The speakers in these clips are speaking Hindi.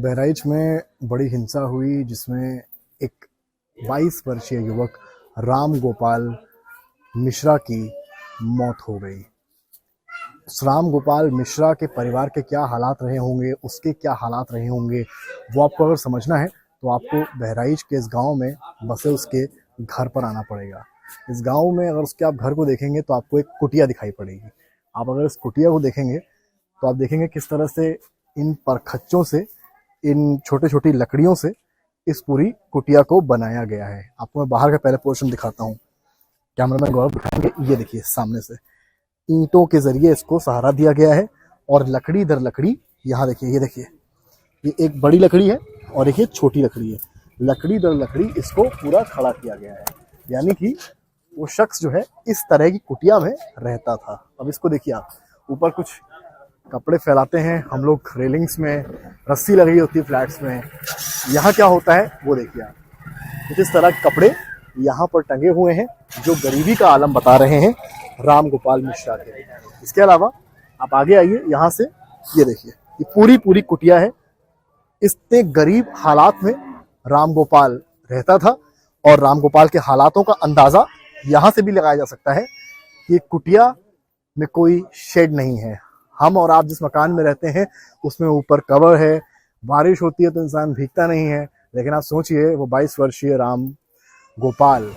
बहराइच में बड़ी हिंसा हुई जिसमें एक 22 वर्षीय युवक राम गोपाल मिश्रा की मौत हो गई। उस राम गोपाल मिश्रा के परिवार के क्या हालात रहे होंगे, उसके क्या हालात रहे होंगे, वो आपको अगर समझना है तो आपको बहराइच के इस गांव में बसे उसके घर पर आना पड़ेगा। इस गांव में अगर उसके आप घर को देखेंगे तो आपको एक कुटिया दिखाई पड़ेगी। आप अगर इस कुटिया को देखेंगे तो आप देखेंगे किस तरह से इन परखच्चों से, इन छोटी छोटी लकड़ियों से इस पूरी कुटिया को बनाया गया है। आपको मैं बाहर का पहले पोर्शन दिखाता हूँ। कैमरामैन गौरव दिखाएंगे। ये देखिए सामने से ईंटों के जरिए इसको सहारा दिया गया है और लकड़ी दर लकड़ी, यहाँ देखिए, ये देखिए, ये एक बड़ी लकड़ी है और एक ये छोटी लकड़ी है। लकड़ी दर लकड़ी इसको पूरा खड़ा किया गया है, यानी कि वो शख्स जो है इस तरह की कुटिया में रहता था। अब इसको देखिए, आप ऊपर कुछ कपड़े फैलाते हैं हम लोग, रेलिंग्स में रस्सी लगी होती है फ्लैट्स में। यहाँ क्या होता है वो देखिए आप, कुछ इस तरह के कपड़े यहाँ पर टंगे हुए हैं जो गरीबी का आलम बता रहे हैं राम गोपाल मिश्रा के। इसके अलावा आप आगे आइए, यहाँ से ये देखिए, ये पूरी पूरी कुटिया है। इतने गरीब हालात में राम गोपाल रहता था और राम गोपाल के हालातों का अंदाजा यहाँ से भी लगाया जा सकता है कि कुटिया में कोई शेड नहीं है। हम और आप जिस मकान में रहते हैं उसमें ऊपर कवर है, बारिश होती है तो इंसान भीगता नहीं है, लेकिन आप सोचिए वो 22 वर्षीय राम गोपाल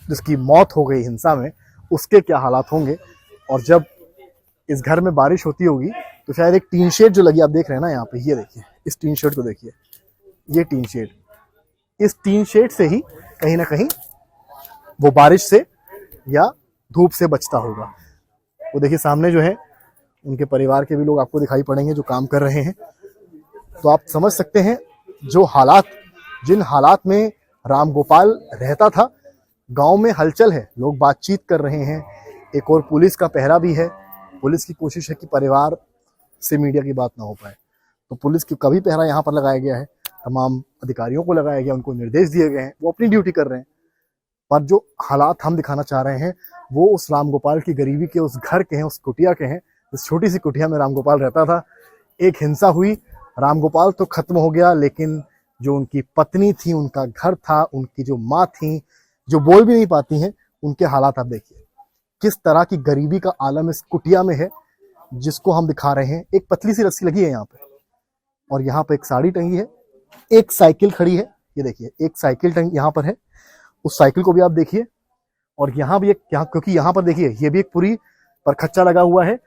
जिसकी मौत हो गई हिंसा में, उसके क्या हालात होंगे। और जब इस घर में बारिश होती होगी तो शायद एक टीन शेड जो लगी आप देख रहे हैं ना यहाँ पे, ये देखिए, इस टीन शेड को देखिए, ये टीन शेड, इस टीन शेड से ही कहीं ना कहीं वो बारिश से या धूप से बचता होगा। वो देखिए सामने जो है उनके परिवार के भी लोग आपको दिखाई पड़ेंगे जो काम कर रहे हैं। तो आप समझ सकते हैं जो हालात, जिन हालात में राम गोपाल रहता था। गांव में हलचल है, लोग बातचीत कर रहे हैं, एक और पुलिस का पहरा भी है। पुलिस की कोशिश है कि परिवार से मीडिया की बात ना हो पाए, तो पुलिस की कभी पहरा यहाँ पर लगाया गया है, तमाम अधिकारियों को लगाया गया, उनको निर्देश दिए गए हैं, वो अपनी ड्यूटी कर रहे हैं। पर जो हालात हम दिखाना चाह रहे हैं वो उस राम गोपाल की गरीबी के, उस घर के हैं, उस कुटिया के हैं। इस छोटी सी कुटिया में राम गोपाल रहता था। एक हिंसा हुई, राम गोपाल तो खत्म हो गया, लेकिन जो उनकी पत्नी थी, उनका घर था, उनकी जो माँ थी, जो बोल भी नहीं पाती हैं, उनके हालात आप देखिए। किस तरह की गरीबी का आलम इस कुटिया में है जिसको हम दिखा रहे हैं। एक पतली सी रस्सी लगी है यहाँ पे और यहाँ पे एक साड़ी टंगी है, एक साइकिल खड़ी है, ये देखिए, एक साइकिल टंगी यहाँ पर है, उस साइकिल को भी आप देखिए। और यहाँ भी एक, यहाँ क्योंकि यहाँ पर देखिए ये भी एक पूरी परखच्चा लगा हुआ है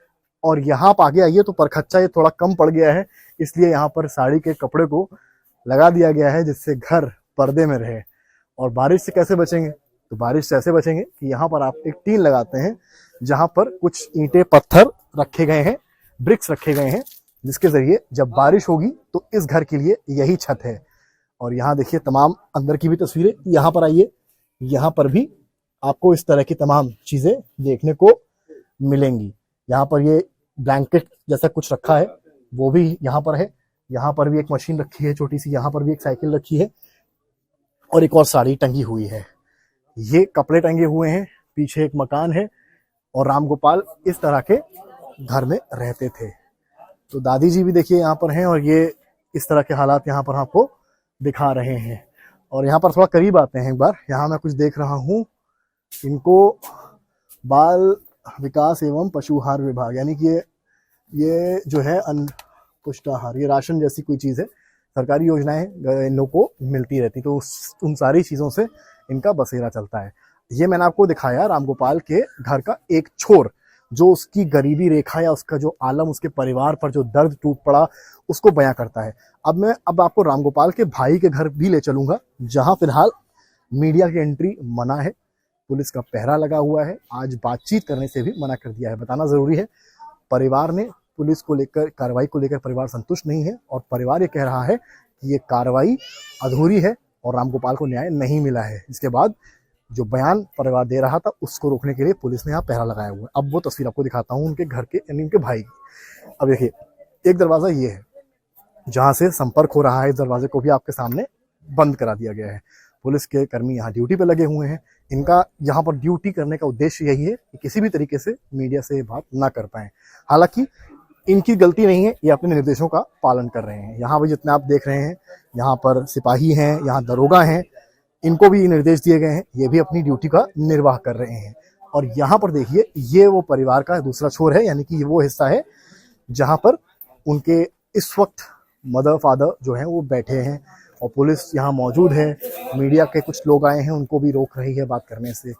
और यहाँ आप आगे आइए तो परखच्चा ये थोड़ा कम पड़ गया है, इसलिए यहाँ पर साड़ी के कपड़े को लगा दिया गया है जिससे घर पर्दे में रहे। और बारिश से कैसे बचेंगे, तो बारिश से ऐसे बचेंगे कि यहाँ पर आप एक टीन लगाते हैं जहाँ पर कुछ ईंटें पत्थर रखे गए हैं, ब्रिक्स रखे गए हैं, जिसके जरिए जब बारिश होगी तो इस घर के लिए यही छत है। और यहाँ देखिए तमाम अंदर की भी तस्वीरें, यहाँ पर आइए, यहाँ पर भी आपको इस तरह की तमाम चीजें देखने को मिलेंगी। यहाँ पर ये ब्लैंकेट जैसा कुछ रखा है वो भी यहाँ पर है, यहाँ पर भी एक मशीन रखी है छोटी सी, यहाँ पर भी एक साइकिल रखी है और एक और साड़ी टंगी हुई है। ये कपड़े टंगे हुए हैं, पीछे एक मकान है और राम गोपाल इस तरह के घर में रहते थे। तो दादी जी भी देखिए यहाँ पर हैं और ये इस तरह के हालात यहाँ पर आपको दिखा रहे हैं। और यहाँ पर थोड़ा करीब आते हैं एक बार, यहाँ मैं कुछ देख रहा हूँ, इनको बाल विकास एवं पशुहार विभाग, यानी कि ये जो है पुष्टाहार, ये राशन जैसी कोई चीज़ है, सरकारी योजनाएं इन लोगों को मिलती रहती, तो उन सारी चीज़ों से इनका बसेरा चलता है। ये मैंने आपको दिखाया राम गोपाल के घर का एक छोर, जो उसकी गरीबी रेखा या उसका जो आलम, उसके परिवार पर जो दर्द टूट पड़ा, उसको बयां करता है। अब आपको राम गोपाल के भाई के घर भी ले चलूंगा, जहां फिलहाल मीडिया की एंट्री मना है, पुलिस का पहरा लगा हुआ है, आज बातचीत करने से भी मना कर दिया है। बताना जरूरी है, परिवार ने पुलिस को लेकर, कार्रवाई को लेकर परिवार संतुष्ट नहीं है और परिवार ये कह रहा है कि ये कार्रवाई अधूरी है और राम गोपाल को न्याय नहीं मिला है। इसके बाद जो बयान परिवार दे रहा था उसको रोकने के लिए पुलिस ने यहाँ पहरा लगाया हुआ है। अब वो तस्वीर आपको दिखाता हूँ उनके घर के, यानी उनके भाई की। अब देखिए, एक दरवाजा ये है जहाँ से संपर्क हो रहा है, इस दरवाजे को भी आपके सामने बंद करा दिया गया है। पुलिस के कर्मी यहाँ ड्यूटी पे लगे हुए हैं। इनका यहाँ पर ड्यूटी करने का उद्देश्य यही है कि किसी भी तरीके से मीडिया से बात ना कर पाए। हालांकि इनकी गलती नहीं है, ये अपने निर्देशों का पालन कर रहे हैं। यहाँ पर जितने आप देख रहे हैं, यहाँ पर सिपाही हैं, यहाँ दरोगा हैं, इनको भी निर्देश दिए गए हैं, ये भी अपनी ड्यूटी का निर्वाह कर रहे हैं। और यहाँ पर देखिए, ये वो परिवार का दूसरा छोर है, यानी कि ये वो हिस्सा है जहाँ पर उनके इस वक्त मदर फादर जो हैं वो बैठे हैं और पुलिस यहाँ मौजूद है। मीडिया के कुछ लोग आए हैं, उनको भी रोक रही है बात करने से।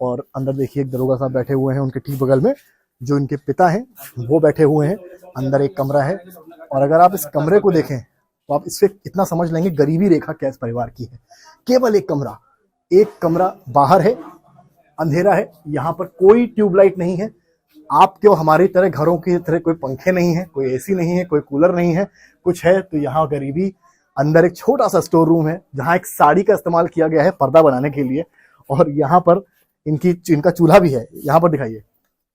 और अंदर देखिए एक दरोगा साहब बैठे हुए हैं, उनके ठीक बगल में जो इनके पिता हैं वो बैठे हुए हैं। अंदर एक कमरा है और अगर आप इस कमरे को देखें तो आप इससे इतना समझ लेंगे गरीबी रेखा क्या इस परिवार की है। केवल एक कमरा बाहर है, अंधेरा है, यहाँ पर कोई ट्यूबलाइट नहीं है। आपके और हमारी तरह घरों की तरह कोई पंखे नहीं है, कोई एसी नहीं है, कोई कूलर नहीं है। कुछ है तो यहाँ गरीबी। अंदर एक छोटा सा स्टोर रूम है जहाँ एक साड़ी का इस्तेमाल किया गया है पर्दा बनाने के लिए। और यहाँ पर इनका चूल्हा भी है, यहाँ पर दिखाइए,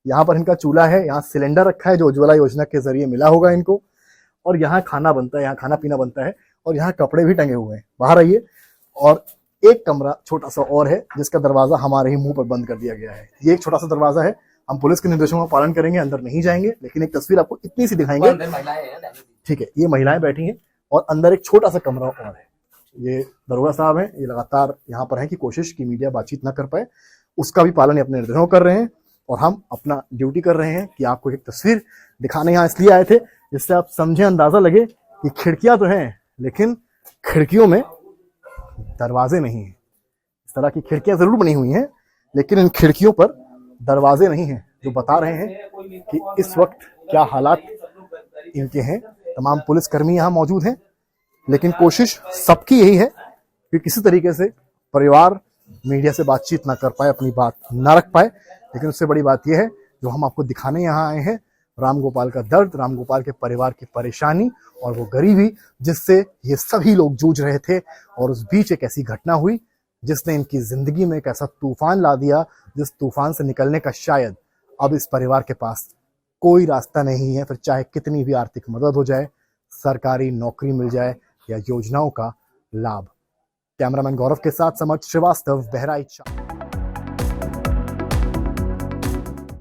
यहाँ पर इनका चूल्हा है, यहाँ सिलेंडर रखा है जो उज्ज्वला योजना के जरिए मिला होगा इनको। और यहाँ खाना बनता है, यहाँ खाना पीना बनता है और यहाँ कपड़े भी टंगे हुए हैं। बाहर आइए, और एक कमरा छोटा सा और है जिसका दरवाजा हमारे ही मुंह पर बंद कर दिया गया है। ये एक छोटा सा दरवाजा है, हम पुलिस के निर्देशों का पालन करेंगे, अंदर नहीं जाएंगे, लेकिन एक तस्वीर आपको इतनी सी दिखाएंगे। ठीक है, ये महिलाएं बैठी हैं और अंदर एक छोटा सा कमरा और है। ये दरोगा साहब हैं, ये लगातार यहाँ पर है कि कोशिश की मीडिया बातचीत ना कर पाए, उसका भी पालन अपने निर्देशों कर रहे हैं। और हम अपना ड्यूटी कर रहे हैं कि आपको एक तस्वीर दिखाने यहाँ इसलिए आए थे जिससे आप समझे, अंदाजा लगे कि खिड़कियां तो हैं लेकिन खिड़कियों में दरवाजे नहीं है। इस तरह की खिड़कियां जरूर बनी हुई हैं लेकिन इन खिड़कियों पर दरवाजे नहीं हैं, जो बता रहे हैं कि इस वक्त क्या हालात इनके हैं। तमाम पुलिसकर्मी यहाँ मौजूद हैं, लेकिन कोशिश सबकी यही है कि किसी तरीके से परिवार मीडिया से बातचीत ना कर पाए, अपनी बात ना रख पाए। लेकिन उससे बड़ी बात यह है जो हम आपको दिखाने यहाँ आए हैं, राम गोपाल का दर्द, राम गोपाल के परिवार की परेशानी और वो गरीबी जिससे ये सभी लोग जूझ रहे थे। और उस बीच एक ऐसी घटना हुई जिसने इनकी जिंदगी में एक ऐसा तूफान ला दिया, जिस तूफान से निकलने का शायद अब इस परिवार के पास कोई रास्ता नहीं है। फिर चाहे कितनी भी आर्थिक मदद हो जाए, सरकारी नौकरी मिल जाए या योजनाओं का लाभ। कैमरामैन गौरव के साथ समर्थ श्रीवास्तव, बहराइच।